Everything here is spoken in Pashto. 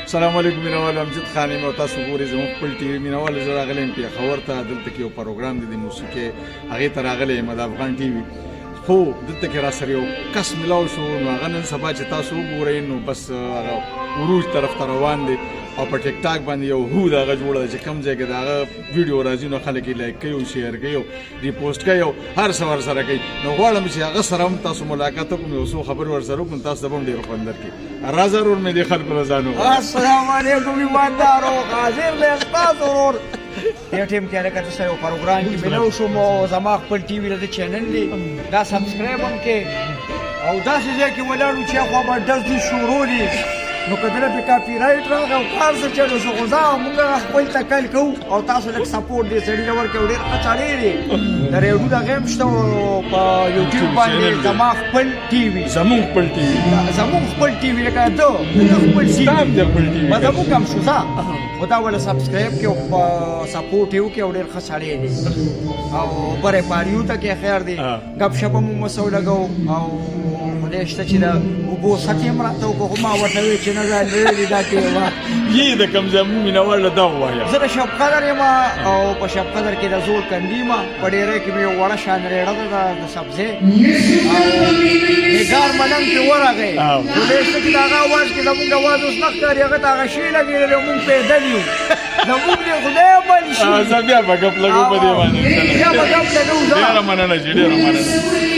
السلام علیکم مینوال امجد خان یم او تاسو ګورئ زموږ خپل ټي وي مینوال زه راغلی یم پېښور ته دلته کې یو پروګرام دی د موسیقۍ هغې ته راغلی یم د افغان ټي وي خو دلته کې راسره یو کس ملاو شو نو هغه نن سبا چې تاسو وګورئ نو بس هغه عروج طرف ته روان دی او په ټیک ټاک باندې یو هود هغه جوړه ده چې کوم ځای کې د هغه ویډیو راځي نو خلک یې لایک کوي او شیر کوي او ریپوسټ کوي او هر څه ورسره کوي نو غواړم چې هغه سره هم تاسو ملاقات وکړو یو څو خبرې ورسره وکړو تاسو ته به هم ډېر خوند درکړي راځه ورور مې دې خلکو له ځان ووایه السلام علیکم ایماندارو حاضر دی ستاسو ورور دې ټیم کې لکه تاسو یو پروګرام کې ملو شوم او زما خپل ټي وي د چینل دی دا سبسکرایب هم کې او داسې ځای کې ولاړو چې خوا به ډز دي شروع دي نو که دله پې کاپي رایټ راغی او کار څه چلو شو خو زه مونږ خپل تکل کوو او تاسو لږ سپورټ دې سړي له ورکوي ډېر ښه سړی دی د ریډیو دغه هم شته په یوټیوب باندې زما خپل ټي وي زموږ خپل ټي وي زموږ خپل ټي وي لکه ته خپل ټي وي زموږ هم شو ځه خو دا ولې سبسکرایب کړي او سپورټ یې وکړي او ډېر ښه سړی دی او برې پاریو ته کې خیر دی ګپ شپ هم مسو لګو او خدای شته چې د اوبو سطحې هم راته وکړو خو ما ورته وویل چې نه ځان لرې دا کې وه یې د کوم ځای مونږ مینوال له دا ووایه زه د شب قدر یم او په شب قدر کې د زول کندي یم په ډېری کې مې یو وړه شان ریړه ده د سبزۍ او نګار ملنګ پرې ورغی خدای شته چې د هغه اواز کې زمونږ اواز اوس نه ښکاري هغه ته هغه شی لګېدلی او مونږ پیدل یو زمونږ دې خدای بل شي زه بیا به ګپ لګو په دې باندې بیا به ګپ لګو ډېره مننه چې ډېره مننه